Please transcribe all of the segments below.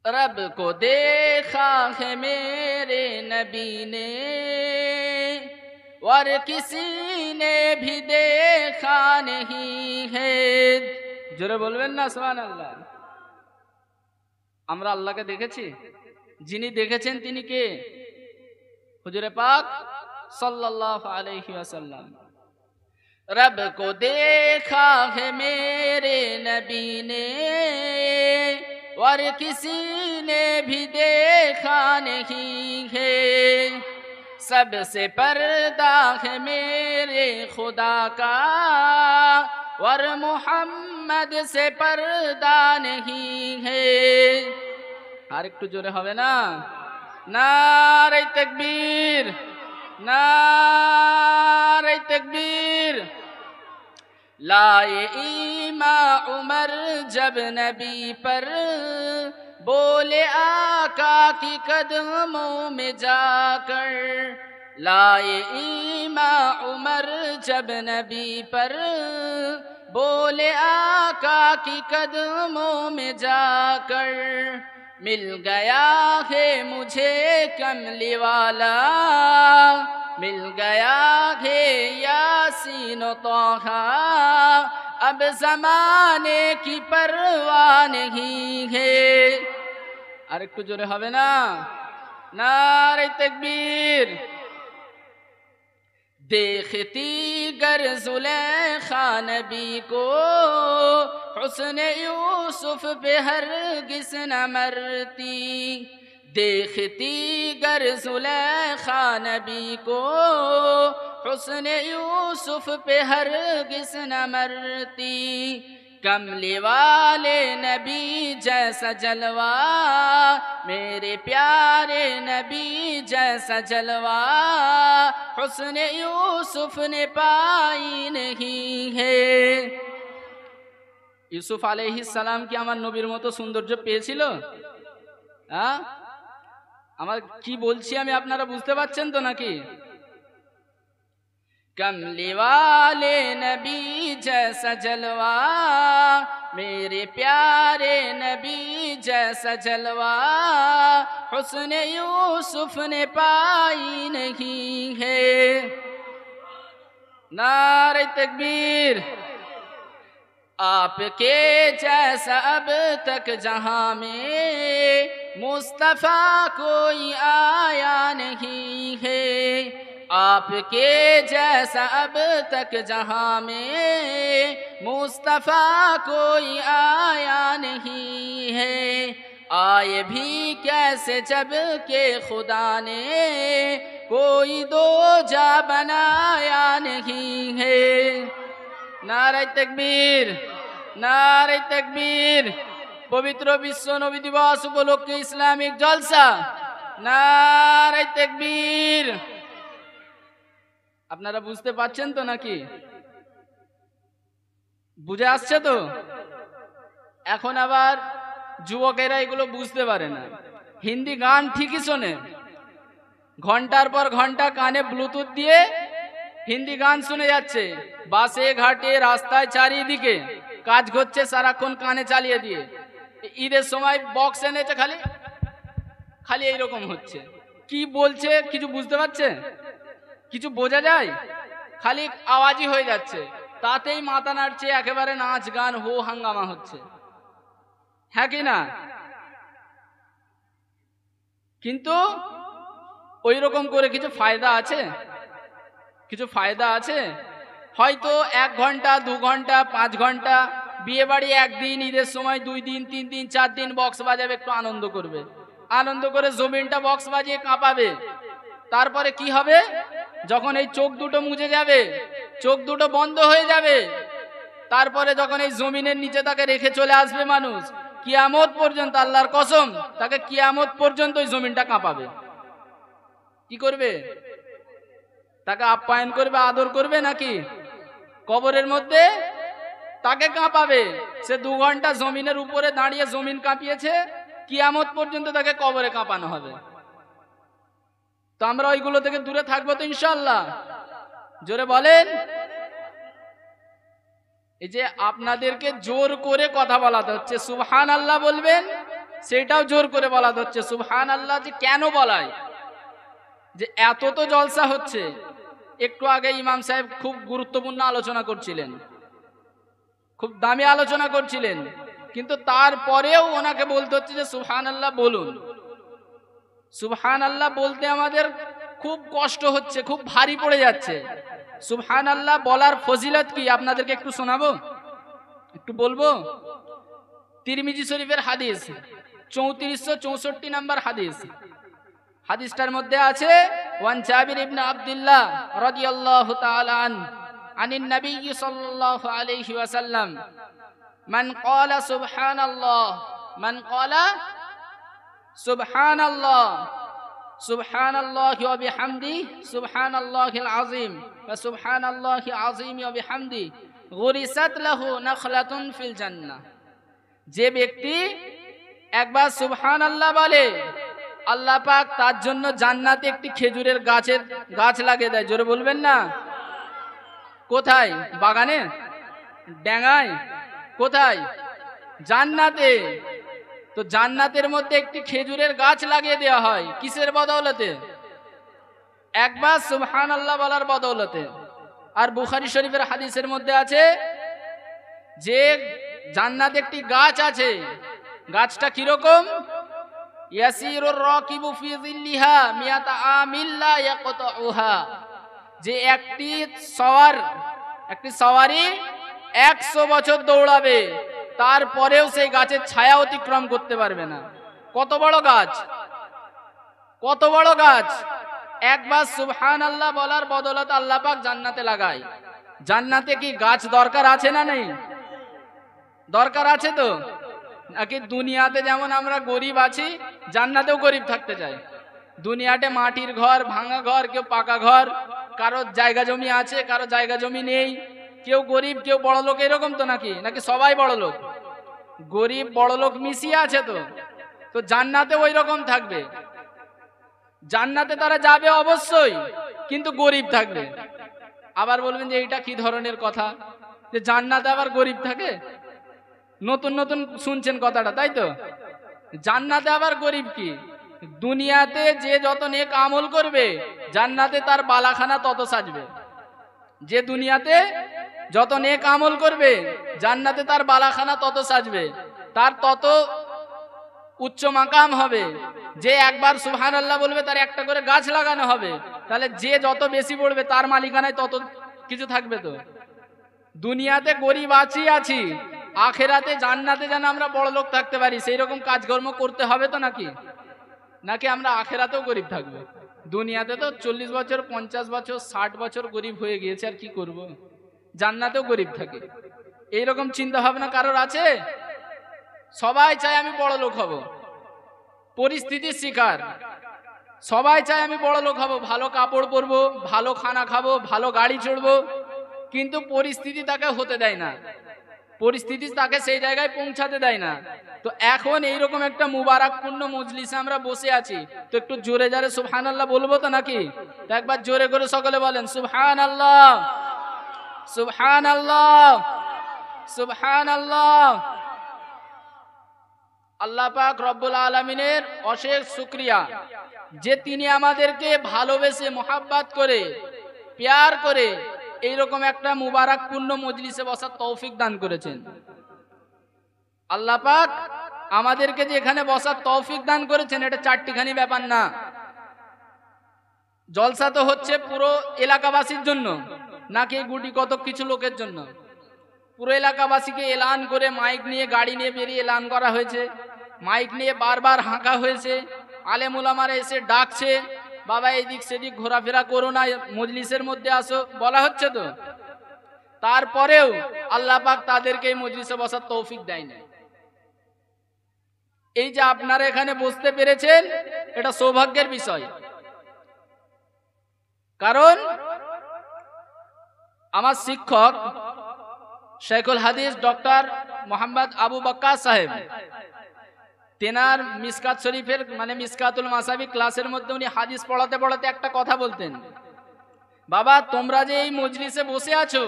रब को देखा है मेरे नबी ने और किसी ने भी देखा नहीं है। জোরে বলবেন না সুবহানাল্লাহ। আমরা আল্লাহকে দেখেছি? যিনি দেখেছেন তিনি কে? হুজুরে পাক सल्लल्लाहु अलैहि वसल्लम। रब को देखा है मेरे नबी ने और किसी ने भी देखा नहीं है। सबसे पर्दा है मेरे खुदा का और मोहम्मद से पर्दा नहीं है। আর একটু জোরে হবে না? नारे तकबीर, नारे तकबीर। लाए ईमा उमर जब नबी पर बोले आका की कदमों में जाकर। लाए ईमा उमर जब नबी पर बोले आका की कदमों में जाकर। मिल गया है मुझे कमली वाला, मिल गया है यासीन तोहा। अब ज़माने की परवाह नहीं है। আর একটু জোরে হবে না? नारे तकबीर। देखती गर जुलेखा नबी को हुस्न यूसुफ पे हरगिज़ न मरती। देखती गर जुलेखा नबी को हुस्न यूसुफ पे हरगिज़ न मरती। कमली वाले नबी जैसा जलवा, मेरे प्यारे नबी जैसा जलवा हुस्न यूसुफ ने पाई नहीं है। यूसुफ आलैहिस सालाम কি আমার নবীর মতো সৌন্দর্য পেয়েছিল? হ্যাঁ, আমার কি বলছি আমি আপনারা বুঝতে পারছেন তো নাকি? कमली वाले नबी जैसा जलवा, मेरे प्यारे नबी जैसा जलवा हुस्न यूसुफ ने पाई नहीं है। नारे तकबीर। आपके जैसा अब तक जहां में मुस्तफ़ा कोई आया नहीं है। आपके जैसा अब तक जहां में मुस्तफ़ा कोई आया नहीं है। आए भी कैसे जब के खुदा ने कोई दो जा बनाया नहीं है। नारे तकबीर, नारे तकबीर। पवित्र विश्व नबी दिवस उपलक्षे इस्लामिक जलसा। नारे तकबीर। আপনারা বুঝতে পারছেন তো নাকি? বুঝে আসছে তো? এখন আবার যুবকেরা এগুলো বুঝতে পারে না, হিন্দি গান ঠিকই শোনে, ঘন্টার পর ঘন্টা কানে ব্লুটুথ দিয়ে হিন্দি গান শুনে যাচ্ছে, বাসে ঘাটে রাস্তায় চারিদিকে কাজ করছে সারাক্ষণ কানে চালিয়ে দিয়ে। ঈদের সময় বক্স এনেছে, খালি খালি এইরকম হচ্ছে। কি বলছে কিছু বুঝতে পারছে? কিছু বোঝা যায়? খালি আওয়াজই হয়ে যাচ্ছে, তাতেই মাথা নাড়ছে, একেবারে নাচ গান হো হাঙ্গামা হচ্ছে, হ্যাঁ কি না? কিন্তু ওই রকম করে কিছু ফায়দা আছে? কিছু ফায়দা আছে? হয়তো 1 ঘন্টা 2 ঘন্টা 5 ঘন্টা বিয়ে বাড়ি একদিন, ঈদের সময় 2 দিন 3 দিন 4 দিন বক্স বাজাবে, একটু আনন্দ করবে, আনন্দ করে জমিনটা বক্স বাজিয়ে কাঁপাবে। তারপরে কি হবে? যখন এই চোখ দুটো মুজে যাবে, চোখ দুটো বন্ধ হয়ে যাবে, তারপরে যখন এই জমিনের নিচে তাকে রেখে চলে আসবে মানুষ, কিয়ামত পর্যন্ত, আল্লাহর কসম, তাকে কিয়ামত পর্যন্ত ওই জমিনটা কাঁপাবে। কি করবে? তাকে আপ্যায়ন করবে, আদর করবে নাকি? কবরের মধ্যে তাকে কাঁপাবে। সে 2 ঘন্টা জমিনের উপরে দাঁড়িয়ে জমিন কাঁপিয়েছে, কিয়ামত পর্যন্ত তাকে কবরে কাঁপানো হবে। তো আমরা ওইগুলো থেকে দূরে থাকবো তো ইনশাআল্লাহ? জোরে বলেন। এই যে আপনাদেরকে জোর করে কথা বলাতে হচ্ছে, সুবহানাল্লাহ বলবেন, সেটাও জোর করে বলা হচ্ছে সুবহানাল্লাহ। যে কেন বলায়, যে এত তো জলসা হচ্ছে। একটু আগে ইমাম সাহেব খুব গুরুত্বপূর্ণ আলোচনা করছিলেন, খুব দামি আলোচনা করছিলেন, কিন্তু তারপরেও ওনাকে বলতে হচ্ছে যে সুবহানাল্লাহ বলুন। সুবহানাল্লাহ বলতে আমাদের খুব কষ্ট হচ্ছে, খুব ভারী পড়ে যাচ্ছে। সুবহানাল্লাহ বলার ফজিলত কি আপনাদেরকে একটু শোনাবো, একটু বলবো। তিরমিজি শরীফের হাদিস 3464 নম্বর হাদিস। হাদিসটার মধ্যে আছে ওয়ান জাবির ইবনে আব্দুল্লাহ রাদিয়াল্লাহু তাআলা আনিন নবী সাল্লাল্লাহু আলাইহি ওয়াসাল্লাম মান ক্বালা সুবহানাল্লাহ, মান ক্বালা সুবহানাল্লাহ সুবহানাল্লাহি ওয়া বিহামদিহি সুবহানাল্লাহিল আযীম ওয়া সুবহানাল্লাহি আযীম ওয়া বিহামদিহি গুরিসাত লাহু নাখলাতুন ফিল জান্নাহ। যে ব্যক্তি একবার সুবহানাল্লাহ বলে, আল্লাহ পাক তার জন্য জান্নাতে একটি খেজুরের গাছ লাগিয়ে দেয়। জোরে বলবেন না? কোথায়? বাগানে, ডাঙায়, কোথায়? জান্নাতে। তো জান্নাতের মধ্যে একটি খেজুরের গাছ লাগিয়ে দেওয়া হয় কিসের বদৌলতে? একবার সুবহানাল্লাহ বলার বদৌলতে। আর বুখারী শরীফের হাদিসের মধ্যে আছে যে জান্নাতে একটি গাছ আছে, গাছটা কিরকম? ইয়াসিরুর রাকিবু ফি যিল্লিহা মিয়াতা আমিল লা ইয়াকতাউহা। যে একটি সওয়ারি 100 বছর দৌড়াবে, তারপরেও সেই গাছের ছায়া অতিক্রম করতে পারবে না। কত বড় গাছ, কত বড় গাছ! একবার সুবহানাল্লাহ বলার বদৌলতে আল্লাহ পাক জান্নাতে লাগায়। জান্নাতে কি গাছ দরকার আছে না নেই? দরকার আছে তো। নাকি দুনিয়াতে যেমন আমরা গরিব আছি, জান্নাতেও গরিব থাকতে চাই। দুনিয়াতে মাটির ঘর, ভাঙা ঘর, কেউ পাকা ঘর, কারো জায়গা জমি আছে, কারো জায়গা জমি নেই, কেউ গরিব কেউ বড় লোক, এরকম তো নাকি? নাকি সবাই বড় লোক? গরিব বড় লোক মিশিয়ে আছে তো। তো জান্নাতে ওই রকম থাকবে। জান্নাতে তারা যাবে অবশ্যই, কিন্তু গরিব থাকবে। আবার বলবেন যে এটা কি ধরনের কথা, যে জান্নাতে আবার গরিব থাকে? নতুন নতুন শুনছেন কথাটা, তাই তো? জান্নাতে আবার গরিব কি? দুনিয়াতে যে যত নেক আমল করবে, জান্নাতে তার বালাখানা তত সাজবে। যে দুনিয়াতে যত নেক আমল করবে, জান্নাতে তার বালাখানা তত সাজবে, তার তত উচ্চ মাকাম হবে। যে একবার সুবহানাল্লাহ বলবে, তার একটা করে গাছ লাগানো হবে। তাহলে যে যত বেশি পড়বে, তার মালিকানায় তত কিছু থাকবে। তো দুনিয়াতে গরিব আছি, আখেরাতে জান্নাতে যেন আমরা বড় লোক থাকতে পারি, সেই রকম কাজকর্ম করতে হবে তো নাকি? নাকি আমরা আখেরাতেও গরিব থাকবো? দুনিয়াতে তো 40 বছর, 50 বছর, 60 বছর গরিব হয়ে গিয়েছে, আর কি করব? জান্নাতেও গরিব থাকে, এইরকম চিন্তা ভাবনা কারোর আছে? সবাই চায় আমি বড় লোক হব, পরিস্থিতির শিকার। সবাই চায় আমি বড় লোক হব, ভালো কাপড় পরবো, ভালো খানা খাবো, ভালো গাড়ি চড়বো, কিন্তু পরিস্থিতি তাকে হতে দেয় না, পরিস্থিতি তাকে সেই জায়গায় পৌঁছাতে দেয় না। তো এখন এইরকম একটা মুবারকপূর্ণ মজলিসে আমরা বসে আছি, তো একটু জোরে জোরে সুবহানাল্লাহ বলবো তো নাকি? তো একবার জোরে করে সকলে বলেন সুবহানাল্লাহ, সুবহানাল্লাহ, সুবহানাল্লাহ। আল্লাহ পাক রব্বুল আলামিনের অশেষ শুকরিয়া যে তিনি আমাদেরকে ভালোবেসে, মোহাব্বত করে, প্যার করে এইরকম একটা মুবারকপূর্ণ মজলিসে বসার তৌফিক দান করেছেন। আল্লাহ পাক আমাদেরকে যে এখানে বসার তৌফিক দান করেছেন, এটা চারটিখানি ব্যাপার না। জলসা তো হচ্ছে পুরো এলাকাবাসীর জন্য, নাকি গুটি কতক কিছু লোকের জন্য? পুরো এলাকাবাসীকে এলান করে মাইক নিয়ে, গাড়ি নিয়ে বেরিয়ে এলান করা হয়েছে, মাইক নিয়ে বারবার হাঁকা হয়েছে, আলেম উলামারা এসে ডাকছে, বাবা এদিক সেদিক ঘোরাফেরা করো না, মজলিসের মধ্যে আসো, বলা হচ্ছে তো। তারপরেও আল্লাহ পাক তাদেরকে এই মজলিসে বসার তৌফিক দেয় না। এই যে আপনারা এখানে বসতে পেরেছেন, এটা সৌভাগ্যের বিষয়। কারণ আমার শিক্ষক শেখুল হাদিস ডক্টর মোহাম্মদ আবু বক্কার সাহেব, তেনার মিসকাত শরীফের মানে মিসকাতুল মাসাবি ক্লাসের মধ্যে উনি হাদিস পড়াতে পড়াতে একটা কথা বলতেন, বাবা তোমরা যে এই মজলিসে বসে আছো,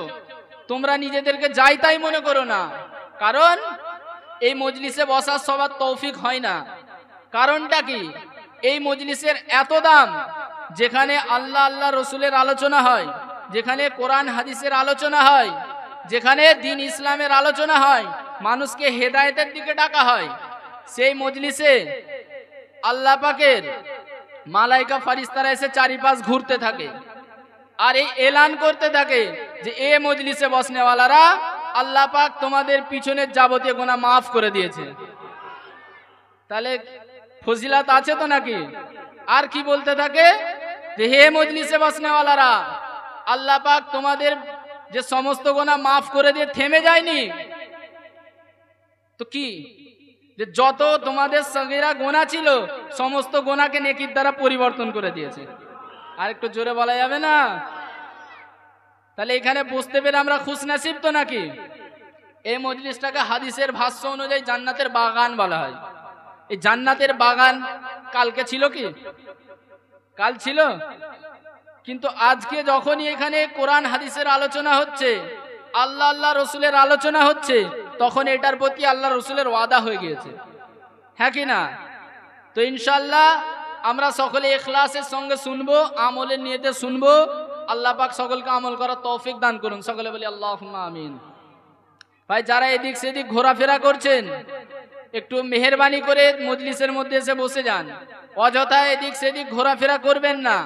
তোমরা নিজেদেরকে যাই তাই মনে করো না। কারণ এই মজলিসে বসার সবার তৌফিক হয় না। কারণটা কি? এই মজলিসের এত দাম, যেখানে আল্লাহ আল্লাহ রসুলের আলোচনা হয়, যেখানে কোরআন হাদিসের আলোচনা হয়, যেখানে দ্বীন ইসলামের আলোচনা হয়, মানুষকে হেদায়েতের দিকে ডাকা হয়, সেই মজলিসে আল্লাহ পাকের মালাইকা ফারিস্তারা এসে চারিপাশ ঘুরতে থাকে আর এই এলান করতে থাকে যে এ মজলিসে বসনেওয়ালারা, আল্লাহ পাক তোমাদের পিছনের যাবতীয় গুনাহ মাফ করে দিয়েছে। তাহলে ফজিলাত আছে তো নাকি? আর কি বলতে থাকে যে হে মজলিসে বসনেওয়ালারা, আল্লাহ পাক তোমাদের যে সমস্ত গুনাহ মাফ করে দিয়ে থেমে যায়নি, তো কি যে যত তোমাদের সগীরা গুনাহ ছিল সমস্ত গুনাহকে নেকির দ্বারা পরিবর্তন করে দিয়েছে। আর একটু জোরে বলা যাবে না? তাহলে এখানে বুঝতে পেরে আমরা খুশনসিব তো নাকি? এই মজলিসটাকে হাদিসের ভাষ্য অনুযায়ী জান্নাতের বাগান বলা হয়। এই জান্নাতের বাগান কালকে ছিল কি? কাল ছিল। কিন্তু আজকে যখনই এখানে কোরআন হাদিসের আলোচনা হচ্ছে, আল্লাহ আল্লাহ রসুলের আলোচনা হচ্ছে, তখন এটার প্রতি আল্লাহ রসুলের ওয়াদা হয়ে গিয়েছে, হ্যাঁ কি না? তো ইনশাআল্লাহ আমরা সকলে ইখলাসের সঙ্গে শুনবো, আমলের নিয়তে শুনবো। আল্লাহ পাক সকলকে আমল করার তৌফিক দান করুন। সকলে বলি আল্লাহুম্মা আমিন। ভাই, যারা এদিক সেদিক ঘোরাফেরা করছেন, একটু মেহেরবানি করে মজলিসের মধ্যে এসে বসে যান। অযথা এদিক সেদিক ঘোরাফেরা করবেন না।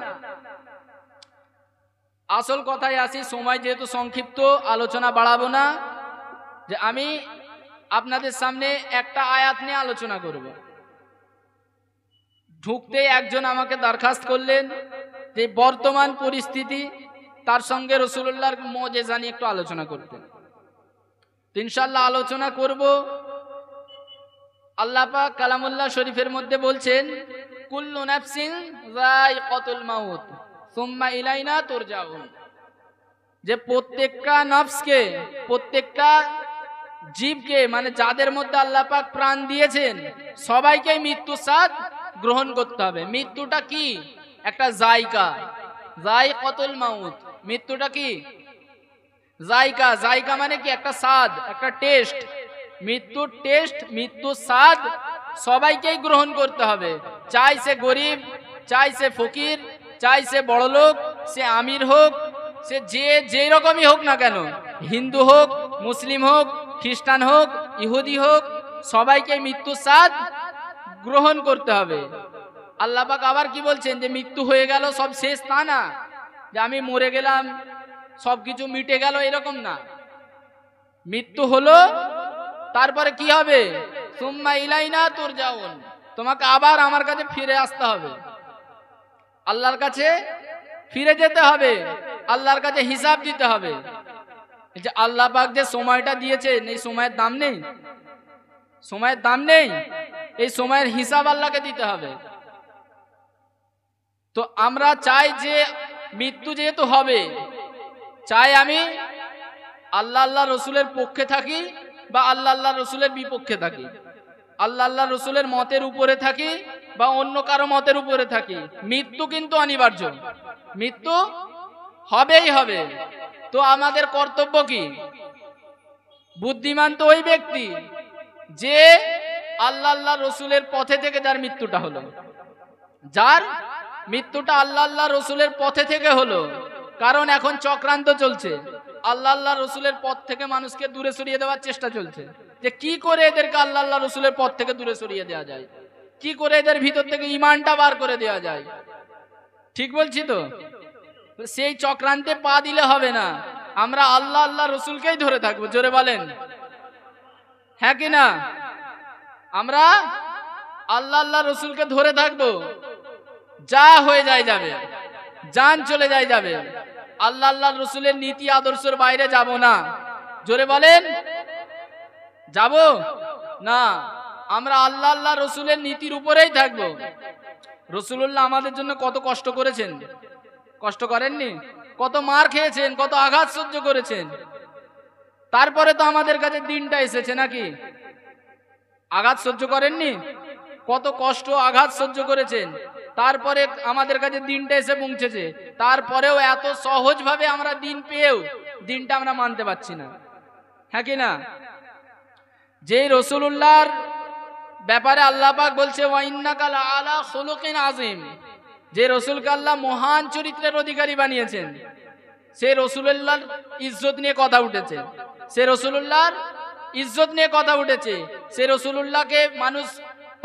আসল কথায় আসি, সময় যেহেতু সংক্ষিপ্ত, আলোচনা বাড়াবো না। যে আমি আপনাদের সামনে একটা আয়াত নিয়ে আলোচনা করব। ঢুকতে একজন আমাকে দরখাস্ত করলেন যে বর্তমান পরিস্থিতি, তার সঙ্গে রাসূলুল্লাহর মুজিজা নিয়ে একটু আলোচনা করতে। ইনশাআল্লাহ আলোচনা করব। আল্লাহ পাক কালামুল্লাহ শরীফের মধ্যে বলছেন, কুল্লু নাফসিন যায়িকাতুল মাউত সুম্মা ইলাইনা তুরজাউন। যে প্রত্যেকটা নফসকে, প্রত্যেকটা জীবকে, মানে যাদের মধ্যে আল্লাহ পাক প্রাণ দিয়েছেন, সবাইকে মৃত্যুর স্বাদ গ্রহণ করতে হবে। মৃত্যুটা কি? একটা জায়গা, যায়িকাতুল মাউত। মৃত্যুটা কি? জায়গা। জায়গা মানে কি? একটা স্বাদ, একটা টেস্ট। মৃত্যুর টেস্ট, মৃত্যুর স্বাদ সবাইকেই গ্রহণ করতে হবে। চাই সে গরিব, চাই সে ফকির, চাই সে বড় লোক, সে আমির হোক, সে যেই রকমই হোক না কেন, হিন্দু হোক, মুসলিম হোক, খ্রিস্টান হোক, ইহুদি হোক, সবাইকে মৃত্যুর স্বাদ গ্রহণ করতে হবে। আল্লাহ পাক আবার কি বলছেন যে মৃত্যু হয়ে গেল সব শেষ, তা না। যে আমি মরে গেলাম সবকিছু মিটে গেল, এরকম না। মৃত্যু হলো, তারপরে কি হবে? সুম্মা ইলাইনা তুরজাউন। তোমাকে আবার আমার কাছে ফিরে আসতে হবে, আল্লাহর কাছে ফিরে যেতে হবে, আল্লাহর কাছে হিসাব দিতে হবে। যে আল্লাহ পাক যে সময়টা দিয়েছেন, এই সময়ের দাম নেই? সময়ের দাম নেই? এই সময়ের হিসাব আল্লাহকে দিতে হবে। তো আমরা চাই যে মৃত্যু যেহেতু হবে, চাই আমি আল্লাহ আল্লাহ রসুলের পক্ষে থাকি বা আল্লাহ আল্লাহ রসুলের বিপক্ষে থাকি, আল্লাহ আল্লাহ রসুলের মতের উপরে থাকি বা অন্য কারো মতের উপরে থাকি। মৃত্যু কিন্তু অনিবার্য, মৃত্যু হবেই হবে। তো আমাদের কর্তব্য কি? বুদ্ধিমান তো ওই ব্যক্তি যে আল্লাহ আল্লাহ রসুলের পথে থেকে যার মৃত্যুটা হলো, যার মৃত্যুটা আল্লাহ আল্লাহ রসুলের পথে থেকে হলো। কারণ এখন চক্রান্ত চলছে, আল্লাহ আল্লাহ রসুলের পথ থেকে মানুষকে দূরে সরিয়ে দেওয়ার চেষ্টা চলছে। যে কি করে এদেরকে আল্লাহ আল্লাহ রসুলের পথ থেকে দূরে সরিয়ে দেওয়া যায়, কি করে এদের ভিতর থেকে ইমানটা বার করে দেওয়া যায়। ঠিক বলছি তো? সেই চক্রান্তে পা দিলে হবে না। আমরা আল্লাহ আল্লাহ রসুলকেই ধরে থাকবো। জোরে বলেন, হ্যাঁ কি না? আমরা আল্লাহ আল্লাহ রসুলকে ধরে থাকবো। যা হয়ে যায় যাবে, জান চলে যায় যাবে। আল্লাহ আল্লাহ রসুলের নীতি আদর্শের বাইরে যাব না। জোরে বলেন, যাব না। আমরা আল্লাহ আল্লাহ রসুলের নীতির উপরেই থাকবো। রসুলুল্লাহ আমাদের জন্য কত কষ্ট করেছেন, কষ্ট করেননি? কত মার খেয়েছেন, কত আঘাত সহ্য করেছেন। তারপরে তো আমাদের কাছে দিনটা এসেছে নাকি? আঘাত সহ্য করেননি? কত কষ্ট আঘাত সহ্য করেছেন, তারপরে আমাদের কাছে দিনটা এসে পৌঁছেছে। তারপরেও এত সহজভাবে আমরা দিন পেয়েও দিনটা আমরা মানতে পারছি না, হ্যাঁ কি না? যেই রসুলুল্লাহর ব্যাপারে আল্লাহ পাক বলছে ওয়া ইন্নাকা লাআলা খুলুকিন আযীম, যে রসুলকে আল্লাহ মহান চরিত্রের অধিকারী বানিয়েছেন, সে রসুলুল্লাহর ইজ্জত নিয়ে কথা উঠেছে, সে রসুলুল্লাহর ইজ্জত নিয়ে কথা উঠেছে। সে রসুলুল্লাহকে মানুষ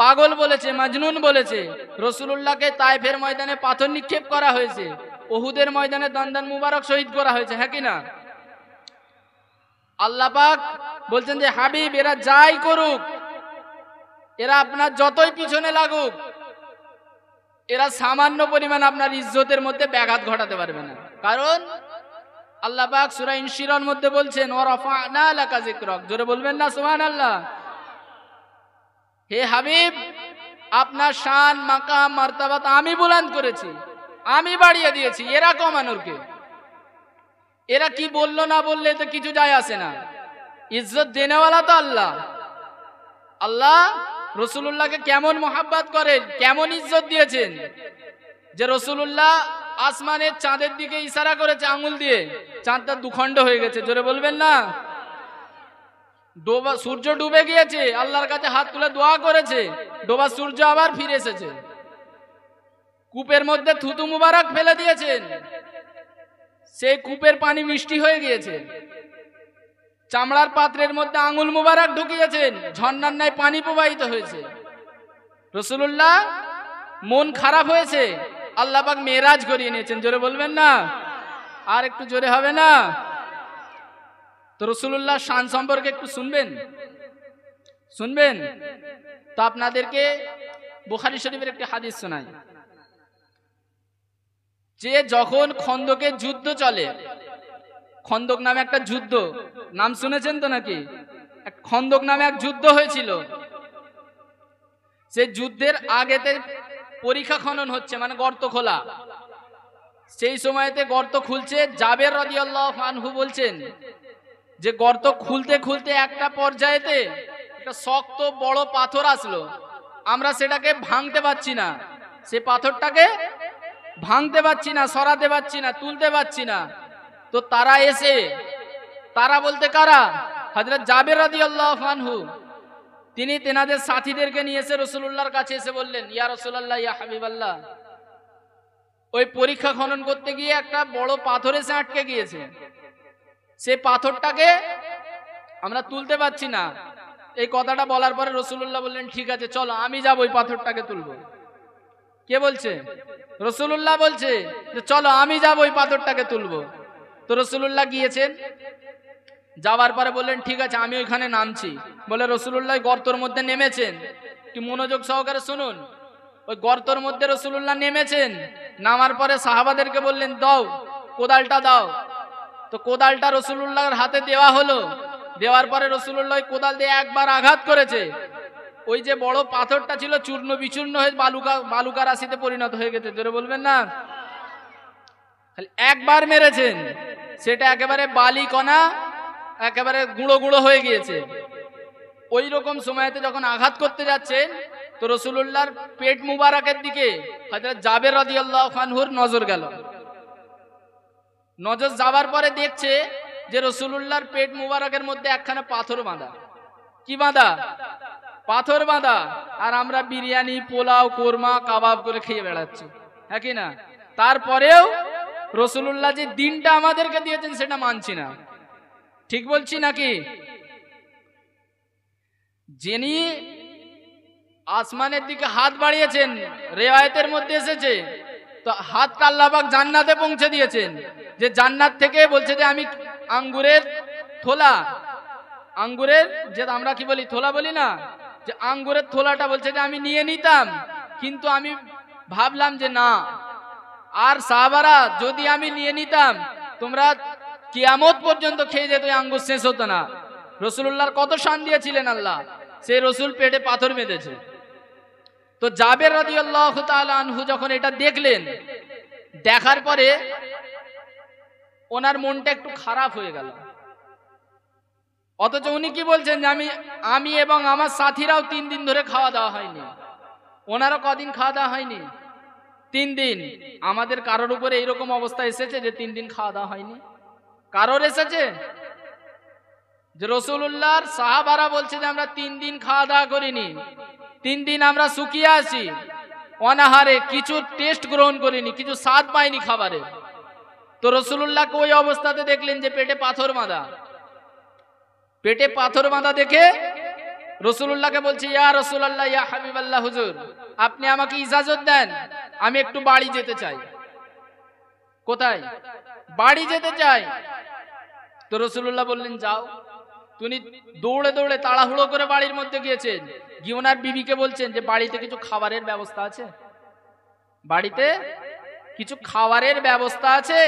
পাগল বলেছে, মাজনুন বলেছে। রসুলুল্লাহকে তায়েফের ময়দানে পাথর নিক্ষেপ করা হয়েছে, উহুদের ময়দানে দান মুবারক শহীদ করা হয়েছে, হ্যাঁ কি না? আল্লাহ পাক বলছেন যে হাবিব, এরা যাই করুক, এরা আপনার যতই পিছনে লাগুক, এরা সামান্য পরিমাণ আপনার ইজ্জতের মধ্যে ব্যাঘাত ঘটাতে পারবে না। কারণ আল্লাহ পাক সূরা ইনশিরার মধ্যে বলছেন ওয়া রাফা'না লাকা যিকরাক, জোরে বলবেন না সুবহানাল্লাহ। হে হাবিব, আপনার শান মাকাম মারতাবাত আমি বুলন্দ করেছি, আমি বাড়িয়ে দিয়েছি, এরা কমানোর কে? এরা কি বললো না বললে তো কিছু যায় আসে না, ইজ্জত দেনেওয়ালা তো আল্লাহ। আল্লাহ রসুলুল্লাহকে কেমন মোহাব্বত করেন, কেমন ইজ্জত দিয়েছেন, যে রসুলুল্লাহ আসমানের চাঁদের দিকে ইশারা করেছে আঙ্গুল দিয়ে, চাঁদটা দুখণ্ড হয়ে গেছে, জোরে বলবেন না। সূর্য ডুবে গিয়েছে, আল্লাহর কাছে হাত তুলে দোয়া করেছে, ডোবা সূর্য আবার ফিরে এসেছে। কূপের মধ্যে থুতু মুবারক ফেলে দিয়েছেন, সেই কূপের পানি মিষ্টি হয়ে গিয়েছে। চামড়ার পাত্রের মধ্যে আঙ্গুল মুবারক ঢুকিয়েছেন, ঝর্ণার ন্যায় পানি প্রবাহিত হয়েছে। রসুলুল্লাহ মন খারাপ হয়েছে, আল্লাহ পাক মেরাজ করিয়ে নিয়েছেন, জোরে বলবেন না, আর একটু জোরে হবে না? তো রসুলুল্লাহ শান সম্পর্কে একটু শুনবেন তো আপনাদেরকে বুখারী শরীফের একটি হাদিস শোনাই, যে যখন খন্দকের যুদ্ধ চলে, খন্দক নামে একটা যুদ্ধ, নাম শুনেছেন তো নাকি? খন্দক নামে এক যুদ্ধ হয়েছিল। সেই যুদ্ধের আগেতে পরীক্ষা খনন হচ্ছে, মানে গর্ত খোলা। সেই সময়তে গর্ত খুলছে। জাবের রাদিয়াল্লাহু আনহু বলছেন যে গর্ত খুলতে খুলতে একটা পর্যায়েতে একটা শক্ত বড় পাথর আসলো, আমরা সেটাকে ভাঙতে পারছি না, সে পাথরটাকে ভাঙতে পারছি না, সরাতে পারছি না, তুলতে পারছি না। তো তারা এসে, তারা বলতে কারা? হযরত জাবের রাদিয়াল্লাহু আনহু, তিনি তেনাদের সাথীদেরকে নিয়ে এসে রাসূলুল্লাহর কাছে এসে বললেন, ইয়া রাসূলুল্লাহ, ইয়া হাবিবাল্লাহ, ওই পরীক্ষা খনন করতে গিয়ে একটা বড় পাথর এসে আটকে গিয়েছে, সেই পাথরটাকে আমরা তুলতে পারছি না। এই কথাটা বলার পরে রাসূলুল্লাহ বললেন, ঠিক আছে চলো আমি যাব ওই পাথরটাকে তুলবো। কে বলছে? রাসূলুল্লাহ বলছে যে চলো আমি যাব ওই পাথরটাকে তুলবো। তো রাসূলুল্লাহ গিয়েছেন, যাওয়ার পরে বললেন ঠিক আছে আমি ওইখানে নামছি। বলে রাসূলুল্লাহ গর্তের মধ্যে নেমেছেন, একটু মনোযোগ সহকারে শুনুন। ওই গর্তের মধ্যে রাসূলুল্লাহ নেমেছেন, নামার পরে সাহাবাদেরকে বললেন দাও কোদালটা দাও। তো কোদালটা রাসূলুল্লাহর হাতে দেওয়া হলো। দেওয়ার পরে রাসূলুল্লাহ কোদাল দিয়ে একবার আঘাত করেছে, ওই যে বড় পাথরটা ছিল চূর্ণ বিচূর্ণ হয়ে বালুকা রাশিতে পরিণত হয়ে গেছে, জোরে বলবেন না। একবার মেরেছেন, সেটা একেবারে বালি কণা একেবারে গুঁড়ো গুঁড়ো হয়ে গিয়েছে। ওই রকম সময়তে যখন আঘাত করতে যাচ্ছেন, তো রাসূলুল্লাহর পেট মুবারকের দিকে হযরত জাবের রাদিয়াল্লাহু আনহুর নজর গেল। নজর যাওয়ার পরে দেখছে যে রাসূলুল্লাহর পেট মুবারকের মধ্যে একখানা পাথর বাঁধা। কি বাঁধা? পাথর বাঁধা। আর আমরা বিরিয়ানি, পোলাও, কোরমা, কাবাব করে খেয়ে বেড়াচ্ছি, হ্যাঁ কি না? তারপরেও রাসূলুল্লাহ যে দিনটা আমাদেরকে দিয়েছেন সেটা মানছি না। ঠিক বলছি নাকি? যিনি আসমানের দিকে হাত বাড়িয়েছেন, রিওয়ায়াতের মধ্যে এসেছে, তো হাতটা আল্লাহ পাক জান্নাতে পৌঁছে দিয়েছেন। যে জান্নাত থেকে বলছে যে আমি আঙ্গুরের থোলা, আঙ্গুরের যে আমরা কি বলি থোলা বলি না, যে আঙ্গুরের থোলাটা বলছে যে আমি নিয়ে নিতাম, কিন্তু আমি ভাবলাম যে না, আর সাহাবারা যদি আমি নিয়ে নিতাম তোমরা কিয়ামত পর্যন্ত খেয়ে যেত, আঙ্গুর শেষ হতো না। রাসূলুল্লাহর কত শান দিয়েছিলেন আল্লাহ, সেই রাসূল পেটে পাথর বেঁধেছে। তো জাবের রাদিয়াল্লাহু তাআলা আনহু যখন এটা দেখলেন, দেখার পরে ওনার মনটা একটু খারাপ হয়ে গেল। অথচ উনি কি বলছেন যে আমি এবং আমার সাথীরাও 3 দিন ধরে খাওয়া দাওয়া হয়নি। ওনারও কদিন খাওয়া দাওয়া হয়নি? 3 দিন। আমাদের কারোর উপরে এইরকম অবস্থা এসেছে যে 3 দিন খাওয়া দাওয়া হয়নি? কারোর এসেছে? যে রাসূলুল্লাহর সাহাবারা বলছে যে আমরা 3 দিন খাওয়া দাওয়া করিনি, 3 দিন আমরা শুকিয়ে আছি, অনাহারে, কিছু টেস্ট গ্রহণ করিনি, কিছু স্বাদ পাইনি খাবারে। তো রাসূলুল্লাহকে ওই অবস্থাতে দেখলেন যে পেটে পাথর বাঁধা। পেটে পাথর বাঁধা দেখে রাসূলুল্লাহকে বলছে, ইয়া রাসূলুল্লাহ, ইয়া হাবিবাল্লাহ, হুজুর আপনি আমাকে ইজাজত দেন, আমি একটু বাড়ি যেতে চাই। কোথায়? বাড়ি যেতে চাই। তো রাসূলুল্লাহ বললেন যাও। তিনি দৌড়ে দৌড়ে তাড়াহুড়ো করে বাড়ির মধ্যে গিয়েছেন, গিয়ে ওনার বিবিকে বলছেন যে বাড়িতে কিছু খাবারের ব্যবস্থা আছে, বাড়িতে কিছু খাবারের ব্যবস্থা আছে।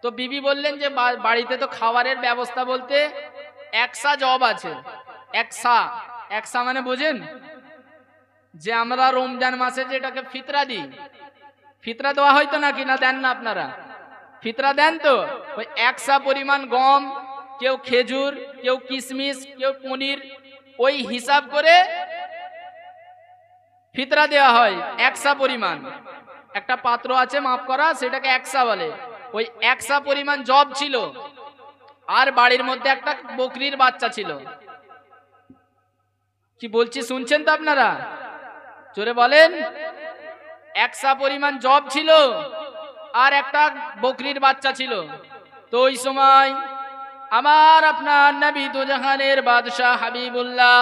তো বিবি বললেন যে বাড়িতে তো খাবারের ব্যবস্থা বলতে একসা জব আছে। একসা, একসা মানে বোঝেন? যে আমরা রমজান মাসে যেটাকে ফিতরা দিই, ফিতরা দেওয়া হয়তো নাকি, না দেন না আপনারা? ফিতরা দেন তো। ওই একসা পরিমাণ গম, কেউ খেজুর, কেউ কিশমিশ, কেউ পনির, ওই হিসাব করে ফিতরা দেওয়া হয়। একসা পরিমাণ একটা পাত্র আছে মাপ করা, সেটাকে একসা বলে। ওই একসা পরিমাণ জব ছিল, আর বাড়ির মধ্যে একটা বকরির বাচ্চা ছিল। কি বলছি শুনছেন তো আপনারা? জোরে বলেন। একসা পরিমাণ জব ছিল আর একটা বকরির বাচ্চা ছিল। তো ওই সময় আমার আপনার নবী দু জাহানের বাদশাহ হাবিবুল্লাহ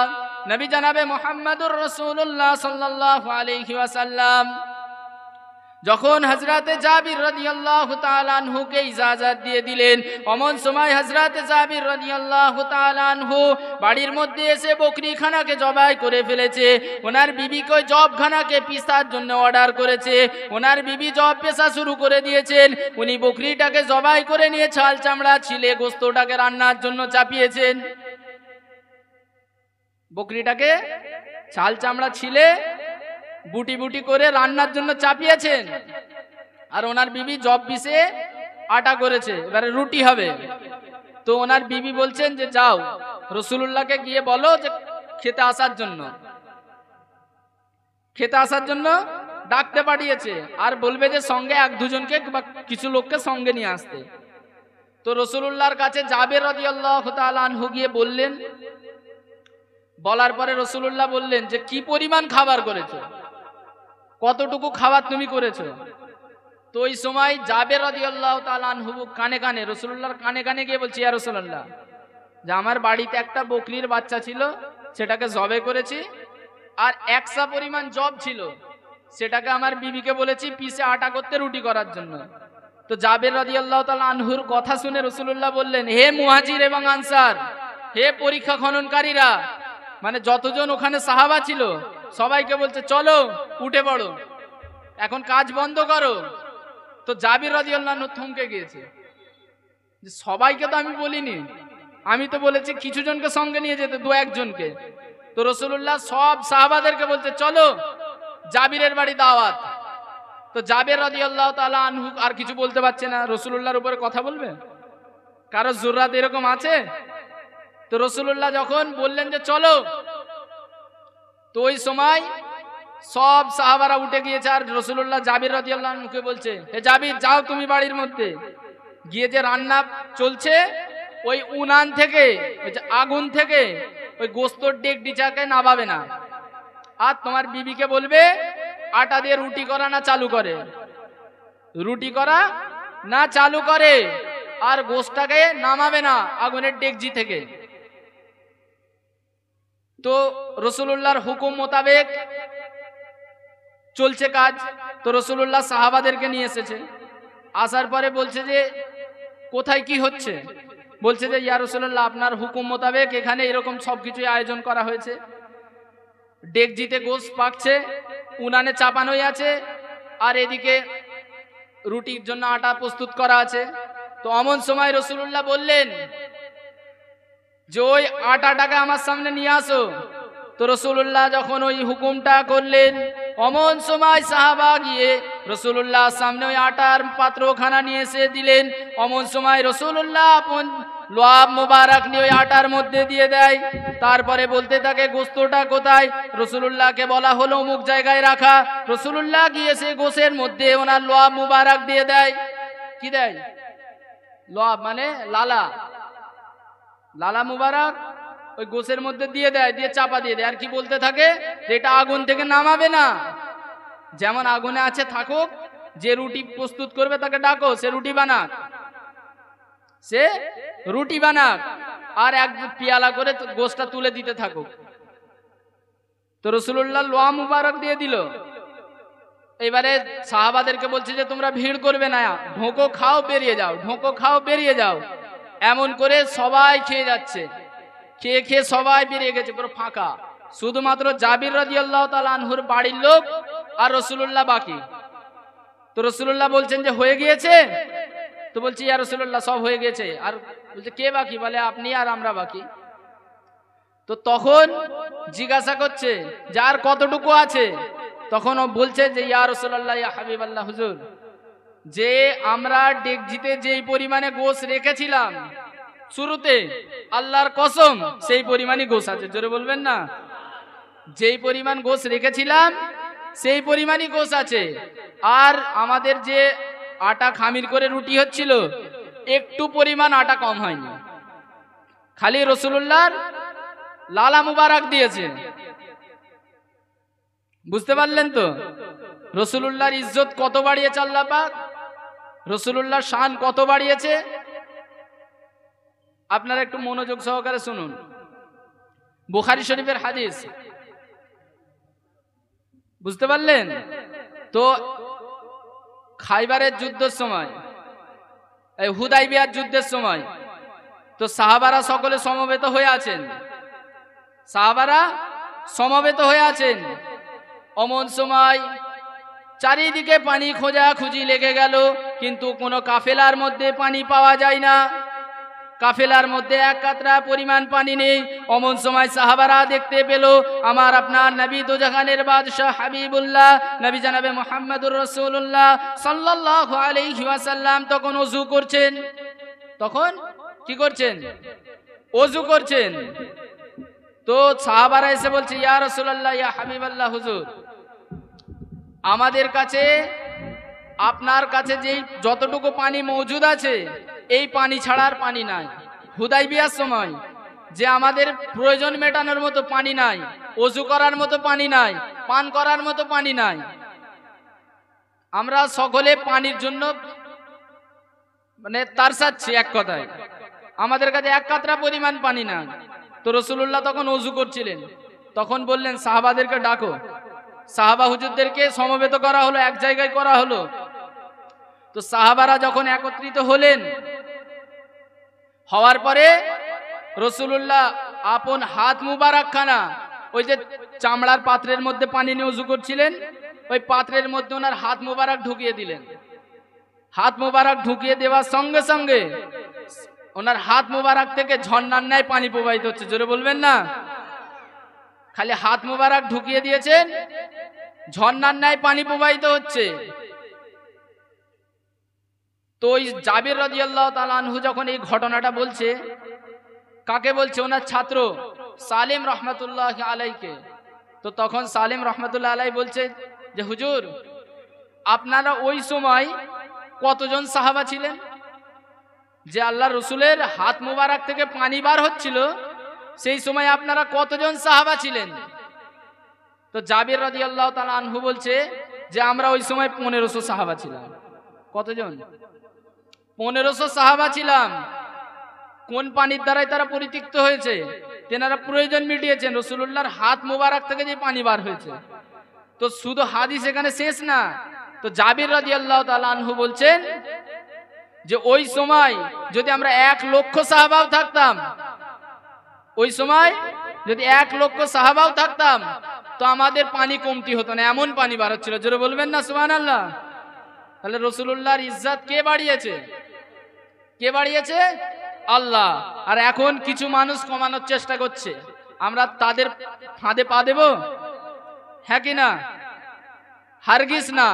নবী জনাবে মুহাম্মদুর রাসূলুল্লাহ সাল্লাল্লাহু আলাইহি ওয়াসাল্লাম যখন হযরতে জাবির রাদিয়াল্লাহু তাআলা আনহুকে ইজাজত দিয়ে দিলেন, অমন সময় হযরতে জাবির রাদিয়াল্লাহু তাআলা আনহু বাড়ির মধ্যে এসে বকরিখানাকে জবাই করে ফেলেছে। ওনার বিবিকে ওই জবখানাকে পিসার জন্য অর্ডার করেছে। ওনার বিবি জব পেশা শুরু করে দিয়েছেন। উনি বকরিটাকে জবাই করে নিয়ে ছাল চামড়া ছিলে গোশতটাকে রান্নার জন্য চাপিয়েছেন। বকরিটাকে ছাল চামড়া ছিলে বুটি বুটি করে রান্নার জন্য চাপিয়েছেন। আর ওনার বিবি জব পিষে আটা করেছে, এবারে রুটি হবে। তো ওনার বিবি বলছেন যে যাও রাসূলুল্লাহকে গিয়ে বলো যে খেতে আসার জন্য, খেতে আসার জন্য ডাকতে পাঠিয়েছে, আর বলবে যে সঙ্গে এক দুজনকে বা কিছু লোককে সঙ্গে নিয়ে আসতে। তো রাসূলুল্লাহর কাছে জাবের রাদিয়াল্লাহু তাআলা আনহু গিয়ে বললেন। বলার পরে রাসূলুল্লাহ বললেন যে কি পরিমাণ খাবার করেছো, কতটুকু খাবার তুমি করেছো? তো ওই সময় জাবের রাদিয়াল্লাহু তাআলা আনহু কানে কানে রাসূলুল্লাহর কানে কানে গিয়ে বলছে, ইয়া রাসূলুল্লাহ, যে আমার বাড়িতে একটা বকরির বাচ্চা ছিল, সেটাকে জবে করেছি, আর একসা পরিমাণ জব ছিল, সেটাকে আমার বিবিকে বলেছি পিষে আটা করতে রুটি করার জন্য। তো জাবের রাদিয়াল্লাহু তাআলা আনহুর কথা শুনে রাসূলুল্লাহ বললেন, হে মুহাজির এবং আনসার, হে পরীক্ষা খননকারীরা, মানে যতজন ওখানে সাহাবা ছিল সবাইকে বলছে চলো উঠে পড়ো, এখন কাজ বন্ধ করো। তো জাবির রাদিয়াল্লাহু আনহু থমকে গিয়েছে যে সবাইকে তো আমি বলিনি, আমি তো বলেছি কিছু জনকে সঙ্গে নিয়ে যেতে, দু একজনকে। তো রাসূলুল্লাহ সব সাহাবাদেরকে বলছে চলো জাবিরের বাড়ি দাওয়াত। তো জাবির রাদিয়াল্লাহু তাআলা আনহু আর কিছু বলতে পারছে না, রাসূলুল্লাহর উপরে কথা বলবে? কারো জুররাত এরকম আছে? তো রাসূলুল্লাহ যখন বললেন যে চলো, তো ওই সময় সব সাহাবারা উঠে গিয়েছে, আর রাসূলুল্লাহ জাবির রাদিয়াল্লাহু আনহুকে বলছে, হে জাবির যাও তুমি বাড়ির মধ্যে গিয়ে যে রান্না চলছে ওই উনান থেকে, ওই যে আগুন থেকে ওই গোস্তর ডেকডিচাকে নামাবে না, আর তোমার বিবিকে বলবে আটা দিয়ে রুটি করা না চালু করে, রুটি করা না চালু করে, আর গোস্তটাকে নামাবে না আগুনের ডেকজি থেকে। তো রাসূলুল্লাহর হুকুম মোতাবেক চলছে কাজ। তো রাসূলুল্লাহ সাহাবাদেরকে নিয়ে এসেছে, আসার পরে বলছে যে কোথায় কি হচ্ছে? বলছে যে ইয়া রাসূলুল্লাহ, আপনার হুকুম মোতাবেক এখানে এরকম সবকিছু আয়োজন করা হয়েছে, ডেকজিতে গোশত পাকছে, উনানে চাপানোই আছে, আর এদিকে রুটির জন্য আটা প্রস্তুত করা আছে। তো অমন সময় রাসূলুল্লাহ বললেন যে ওই আটাটাকে আমার সামনে নিয়ে আসো। তো রাসূলুল্লাহ যখন ওই হুকুমটা করলেন, অমন সময় সাহাবা গিয়ে রাসূলুল্লাহর সামনে ওই আটার পাত্রখানা নিয়ে এসে দিলেন। অমন সময় রাসূলুল্লাহ আপন লোয়াব মোবারক নিয়ে ওই আটার মধ্যে দিয়ে দেয়। তারপরে বলতে থাকে গোস্তটা কোথায়? রাসূলুল্লাহকে বলা হলো অমুক জায়গায় রাখা। রাসূলুল্লাহ গিয়ে সে গোশের মধ্যে ওনার লোয়াব মোবারক দিয়ে দেয়। কি দেয়? লোয়াব মানে লালা, লালা মুবারক ওই গোশের মধ্যে দিয়ে দেয়, দিয়ে চাপা দিয়ে দেয়, আর কি বলতে থাকে যে এটা আগুন থেকে নামাবে না, যেমন আগুনে আছে থাকুক, যে রুটি প্রস্তুত করবে তাকে ডাকো, সে রুটি বানাক, সে রুটি বানাক, আর এক পিয়ালা করে গোশটা তুলে দিতে থাকুক। তো রাসূলুল্লাহ লোয়া মুবারক দিয়ে দিল। এবারে সাহাবাদেরকে বলছে যে তোমরা ভিড় করবে না, ঢোকো খাও বেরিয়ে যাও, ঢোকো খাও বেরিয়ে যাও। এমন করে সবাই খেয়ে যাচ্ছে, খেয়ে খেয়ে সবাই বেরিয়ে গেছে, পুরো ফাঁকা। শুধুমাত্র জাবির রাদিয়াল্লাহু তাআলা আনহুর বাড়ির লোক আর রাসূলুল্লাহ বাকি। তো রাসূলুল্লাহ বলছেন যে হয়ে গিয়েছে? তো বলছি ইয়া রাসূলুল্লাহ সব হয়ে গেছে। আর বলছে কে বাকি? বলে আপনি আর আমরা বাকি। তো তখন জিজ্ঞাসা করছে যার কতটুকু আছে, তখন ও বলছে যে ইয়া রাসূলুল্লাহ ইয়া হাবিবাল্লাহ হুজুর, যে আমরা ডেকজিতে যেই পরিমাণে গোশ রেখেছিলাম শুরুতে, আল্লাহর কসম সেই পরিমাণই গোশ আছে। জোরে বলবেন না? যেই পরিমাণ গোশ রেখেছিলাম সেই পরিমাণই গোশ আছে। আর আমাদের যে আটা খামির করে রুটি হচ্ছিল, একটু পরিমাণ আটা কম হয়নি, খালি রাসূলুল্লাহর লালা মুবারক দিয়েছে। বুঝতে পারলেন তো রাসূলুল্লাহর ইজ্জত কত বাড়িয়েছে আল্লাহ পাক, রাসূলুল্লাহর শান কত বাড়িয়েছে। আপনারা একটু মনোযোগ সহকারে শুনুন, বুখারী শরীফের হাদিস। বুঝতে পারলেন তো? খাইবারের যুদ্ধের সময়, এই হুদাইবিয়ার যুদ্ধের সময়, তো সাহাবারা সকলে সমবেত হয়ে আছেন, সাহাবারা সমবেত হয়ে আছেন। অমন সময় চারিদিকে পানি খোঁজাখুঁজি লেগে গেল, কিন্তু কোনো কাফেলার মধ্যে পানি পাওয়া যায় না, কাফেলার মধ্যে এক কাতরা পরিমাণ পানি নেই। অমন সময় সাহাবারা দেখতে পেল আমার আপনার নবী দোজাহানের বাদশাহ হাবিবুল্লাহ নবী জনাবে মুহাম্মদুর রাসূলুল্লাহ সাল্লাল্লাহু আলাইহি ওয়াসাল্লাম তখন ওযু করছেন। তখন কি করছেন? ওযু করছেন। তো সাহাবারা এসে বলছে ইয়া রাসূলুল্লাহ ইয়া হাবিবাল্লাহ হুজুর, আমাদের কাছে আপনার কাছে যেই যতটুকু পানি মজুদ আছে, এই পানি ছাড়ার পানি নাই। হুদাইবিয়ার সময় যে আমাদের প্রয়োজন মেটানোর মতো পানি নাই, ওযু করার মতো পানি নাই, পান করার মতো পানি নাই, আমরা সকলে পানির জন্য মানে তারসাচ্ছি, এক কথায় আমাদের কাছে এক কাতরা পরিমাণ পানি নাই। তো রাসূলুল্লাহ তখন ওযু করছিলেন, তখন বললেন সাহাবাদেরকে ডাকো। সাহাবা হুজুরদেরকে সমবেত করা হলো, এক জায়গায় করা হলো। তো সাহাবারা যখন একত্রিত হলেন, হওয়ার পরে রাসূলুল্লাহ আপন হাত মুবারক খানা, ওই যে চামড়ার পাত্রের মধ্যে পানি নিয়ে ওযু করছিলেন, ওই পাত্রের মধ্যে ওনার হাত মুবারক ঢুকিয়ে দিলেন। হাত মুবারক ঢুকিয়ে দেওয়ার সঙ্গে সঙ্গে ওনার হাত মুবারক থেকে ঝর্ণার ন্যায় পানি প্রবাহিত হচ্ছে। জোরে বলবেন না? খালি হাত মুবারক ঢুকিয়ে দিয়েছেন, ঝর্ণার ন্যায় পানি প্রবাহিত হচ্ছে। তো ওই জাবির রাদিয়াল্লাহু তাআলা আনহু যখন এই ঘটনাটা বলছে, কাকে বলছে? ওনার ছাত্র সালিম রহমাতুল্লাহ আলাইকে। তো তখন সালিম রহমাতুল্লাহ আলাই বলছে যে হুজুর, আপনারা ওই সময় কতজন সাহাবা ছিলেন যে আল্লাহ রসুলের হাত মুবারক থেকে পানি বার হচ্ছিল, সেই সময় আপনারা কতজন সাহাবা ছিলেন? তো জাবির রাদিয়াল্লাহু তাআলা আনহু বলছে যে আমরা ওই সময় 1500 সাহাবা ছিলাম। কতজন? 1500 সাহাবা ছিলাম। কোন পানির দ্বারাই তারা পরিতৃপ্ত হয়েছে? তেনারা প্রয়োজন মিটিয়েছেন রাসূলুল্লাহর হাত মুবারক থেকে যে পানি বার হয়েছে। তো শুধু হাদিস এখানে শেষ না। তো জাবির রাদিয়াল্লাহু তাআলা আনহু বলছেন যে ওই সময় যদি আমরা 1 লক্ষ সাহাবাও থাকতাম, ওই সময় যদি 1 লক্ষ সাহাবাও থাকতাম, তো আমাদের পানি কমতি হতো না, এমন পানি বার হচ্ছিল। জোরে বলবেন না সুবহানাল্লাহ? তাহলে রাসূলুল্লাহর ইজ্জত কে বাড়িয়েছে? কে বাড়িয়েছে? আল্লাহ। আর এখন কিছু মানুষ কমানোর চেষ্টা করছে, আমরা তাদের ফাঁদে পা দেব? হ্যাঁ কি না? হারগিজ না,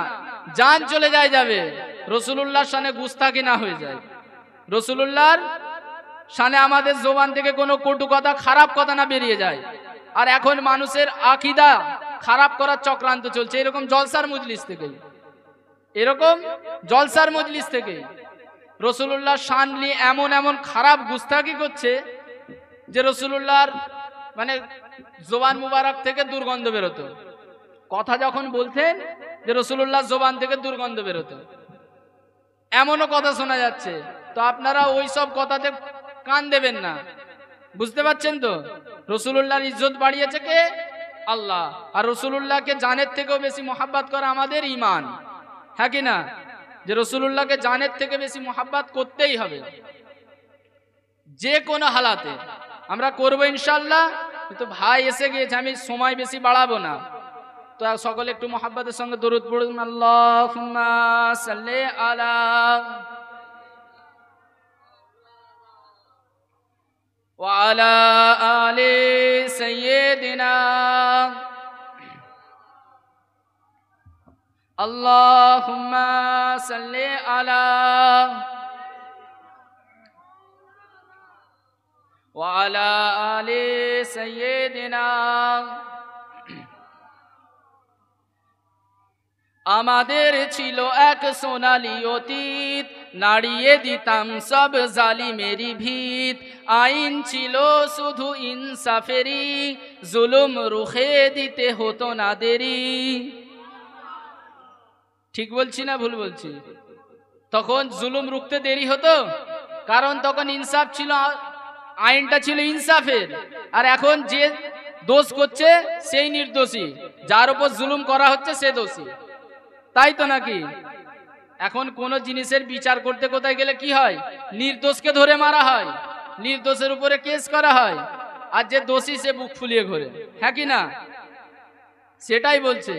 জান চলে যাবে। রাসূলুল্লাহর শানে গুস্তাখি না হয়ে যায়, রাসূলুল্লাহর শানে আমাদের জবান থেকে কোনো কটু কথা, খারাপ কথা না বেরিয়ে যায়। আর এখন মানুষের আকীদা খারাপ করার চক্রান্ত চলছে, এরকম জলসার মজলিস থেকে, এরকম জলসার মজলিস থেকে রাসূলুল্লাহর শান নিয়ে এমন এমন খারাপ গুস্তাখি করছে, যে রসুলুল্লাহর মানে জোবান মুবারক থেকে দুর্গন্ধ বেরোতো, কথা যখন বলতেন যে রসুলুল্লাহ জোবান থেকে দুর্গন্ধ বেরোতো, এমনও কথা শোনা যাচ্ছে। তো আপনারা ওই সব কথাতে কান দেবেন না, বুঝতে পারছেন তো? রসুলুল্লাহর ইজ্জত বাড়িয়েছে কে? আল্লাহ। আর রসুলুল্লাহকে জানের থেকেও বেশি মোহাব্বত করা আমাদের ঈমান, হ্যাঁ কি না? যে রসুলুল্লাহকে জানের থেকে বেশি মোহাব্বত করতেই হবে, যে কোনো হালাতে আমরা করবো ইনশাআল্লাহ। কিন্তু ভাই এসে গিয়েছে, আমি সময় বেশি বাড়াবো না। তো সকলে একটু মোহাব্বতের সঙ্গে দরুদ পড়ুন, আল্লাহুম্মা সাল্লি আলা ওয়া আলা আলি সাইয়্যিদিনা, আল্লাহুম্মা সাল্লি আলা ওয়া আলা আলি সাইয়্যিদিনা। আমাদের ছিল এক সোনালী অতীত, নাড়িয়ে দিতাম সব জালিমেরি ভিত। আইন ছিল শুধু ইনসাফেরি, জুলুম রুখে দিতে হতো না দেরি। ঠিক বলছি না ভুল বলছি? তখন জুলুম রুখতে দেরি হতো, কারণ তখন ইনসাফ ছিল, আইনটা ছিল ইনসাফের। আর এখন যে দোষ করছে সেই নির্দোষী, যার উপর জুলুম করা হচ্ছে সে দোষী, তাই তো নাকি? এখন কোন জিনিসের বিচার করতে কোথায় গেলে কি হয়? নির্দোষকে ধরে মারা হয়, নির্দোষের উপরে কেস করা হয়, আর যে দোষী সে বুক ফুলিয়ে ঘোরে, হ্যাঁ কি না? সেটাই বলছে,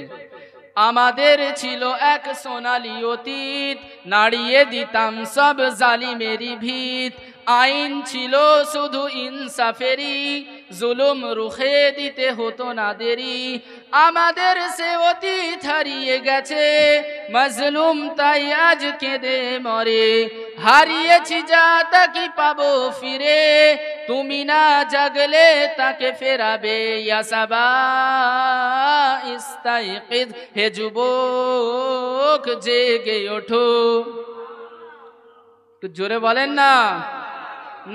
আমাদের ছিল এক সোনালী অতীত, নাড়িয়ে দিতাম সব জালিমেরি ভিত। আইন ছিল শুধু ইনসাফেরি, জুলুম রুখে দিতে হতো না দেরি। আমাদের সে অতীত হারিয়ে গেছে, মজলুম তাই আজ কেঁদে মরে। হারিয়েছি যা তা কি পাবো ফিরে, তুমি না জাগলে তাকে ফেরাবে। ইয়া সাবা ইস্তাইকিদ, হে যুবক জেগে ওঠো। একটু জোরে বলেন না,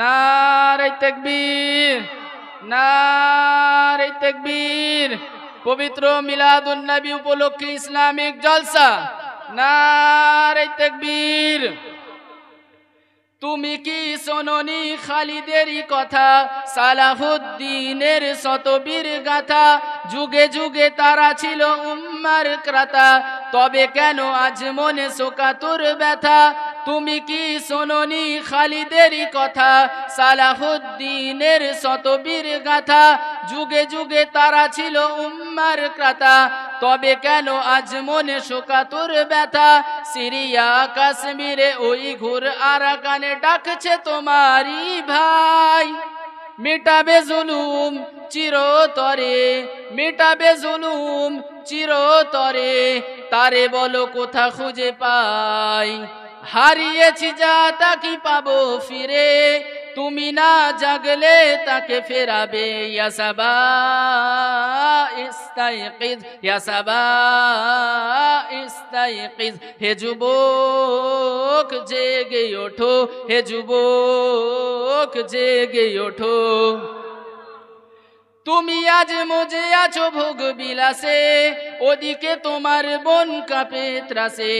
নারে তাকবীর, নারে তাকবীর। পবিত্র মিলাদুন নবী উপলক্ষে ইসলামিক জলসা, নারে তাকবীর। তুমি কি শোনোনি খালিদেরই কথা, সালাহুদ্দিনের শতবীর গাথা। যুগে যুগে তারা ছিল উম্মার ক্রাতা, তবে কেন আজ মনে শোকাতুর ব্যথা। তুমি কি শোনোনি খালিদেরই কথা, সালাহুদ্দিনের শতবীর গাথা। যুগে যুগে তারা ছিল উম্মার ক্রাতা, তবে কেন আজ মনে শোকাতুর ব্যথা। সিরিয়া কাশ্মীরে ওই ঘুর আরাকানে ডাকছে তোমারই ভাই। মিটাবে জুলুম চিরতরে, মিটাবে জুলুম চিরতরে। তারে বলো কোথা খুঁজে পাই, হারিয়েছি যা তা কি পাবো ফিরে। তুমি না জাগলে তাকে ফেরাবে। ইয়া সাবা ইস্তাইকিজ, ইয়া সাবা ইস্তাইকিজ। হে যুবক জেগে ওঠো, হে যুবক জেগে ওঠো। তুমি আজ মজে আছো ভোগ বিলাসে, ওদিকে তোমার বন কাঁপে ত্রাসে।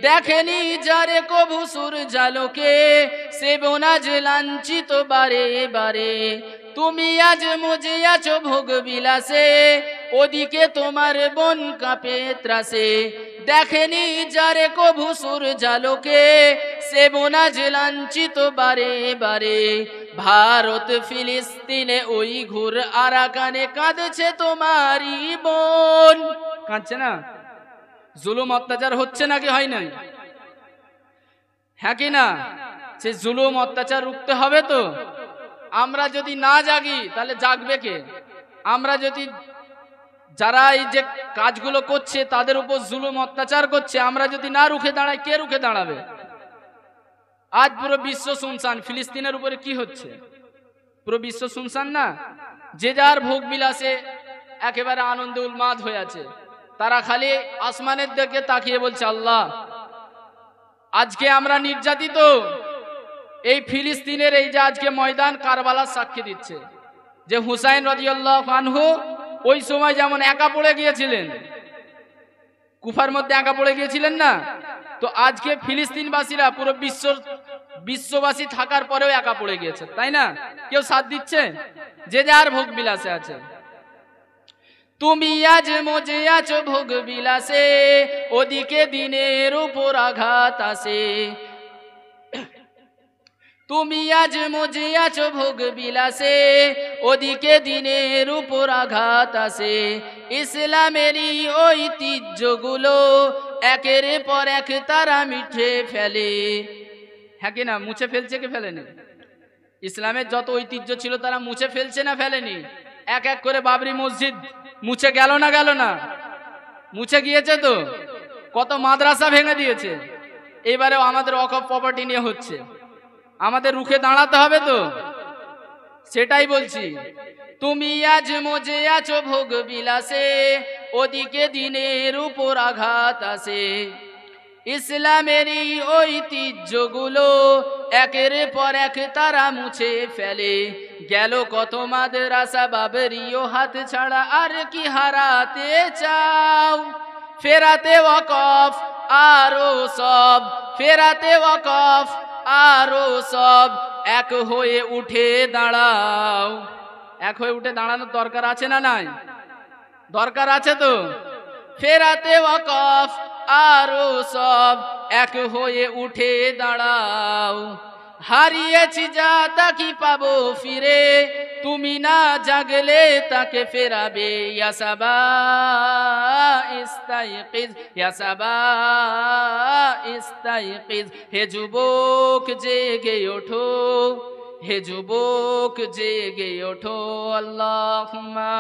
দেখেনি যারে কভু সূর্যালোকে, সে বোন আজ লাঞ্ছিত বারে বারে। তুমি আজ মজে আছো ভোগ বিলাসে, ওদিকে তোমার বন কাঁপে ত্রাসে। দেখেনি যারে কভু সূর্যালোকে, সে বোন আজ লাঞ্ছিত বারে বারে। ভারত ফিলিস্তিনে ওই ঘুর আরাকানে কাঁদছে তোমারই বোন। কাঁদছে না? জুলুম অত্যাচার হচ্ছে নাকি হয় নাই? হ্যাঁ কি না? সে জুলুম অত্যাচার রুখতে হবে তো। আমরা যদি না জাগি তাহলে জাগবে কে? আমরা যদি, যারা এই যে কাজগুলো করছে তাদের উপর জুলুম অত্যাচার করছে, আমরা যদি না রুখে দাঁড়াই, কে রুখে দাঁড়াবে? আজ পুরো বিশ্ব শুনশান। ফিলিস্তিনের উপরে কি হচ্ছে? পুরো বিশ্ব শুনশান না? যে যার ভোগ বিলাসে একেবারে আনন্দে উন্মাদ হয়ে আছে। তারা খালি আসমানের দিকে তাকিয়ে বলছে, আল্লাহ আজকে আমরা নির্যাতিত। এই ফিলিস্তিনের এই যে আজকে ময়দান কারবালার সাক্ষী দিচ্ছে। যে হুসাইন রাদিয়াল্লাহু আনহু ওই সময় যেমন একা পড়ে গিয়েছিলেন, কুফার মধ্যে একা পড়ে গিয়েছিলেন না, তো আজকে ফিলিস্তিনবাসীরা পুরো বিশ্ববাসী থাকার পরেও একা পড়ে গিয়েছে, তাই না? কেউ সাথ দিচ্ছে, যে যার ভোগ বিলাসে আছে। তুমি আজ মজে আছো ভোগ বিলাসে, ওদিকে দিনের উপর আঘাত আসে। তুমি আজ মজে আছো ভোগ বিলাসে, ওদিকে দিনের উপর আঘাত আসে। ইসলামেরই ঐতিহ্যগুলো একের পর এক তারা মিঠে ফেলে। হ্যাঁ কি না? মুছে ফেলছে কি ফেলেনি? ইসলামের যত ঐতিহ্য ছিল তারা মুছে ফেলছে না ফেলেনি? এক এক করে বাবরি মসজিদ মুছে গেল না গেল না? মুছে গিয়েছে তো। কত মাদ্রাসা ভেঙে দিয়েছে। এবারেও আমাদের ওয়াকফ প্রপার্টি নিয়ে হচ্ছে, আমাদের রুখে দাঁড়াতে হবে তো, সেটাই বলছি। তুমি আজ মজে আছো ভোগ বিলাসে, ওদিকে দিনের উপর আঘাত আসে। ইসলামেরই ঐতিহ্যগুলো একের পর এক তারা মুছে ফেলে। গেল কত মাদ্রাসা বাবরিও হাত ছাড়া, আর কি হারাতে চাও? ফেরাতে ওয়াকফ আরো সব, ফেরাতে ওয়াকফ আরো সব, এক হয়ে উঠে দাঁড়াও। এক হয়ে উঠে দাঁড়ানোর দরকার আছে না নাই? দরকার আছে তো। ফেরাতে ওয়াকফ আরো সব, এক হয়ে উঠে দাঁড়াও। হারিয়েছি যা তা কি পাবো ফিরে, তুমি না জাগলে তাকে ফেরাবে। ইয়া সাবা ইস্তাইকিজ, ইয়া সাবা ইস্তাইকিজ। হে যুবক জেগে ওঠো, হে যুবক জেগে ওঠো। আল্লাহুম্মা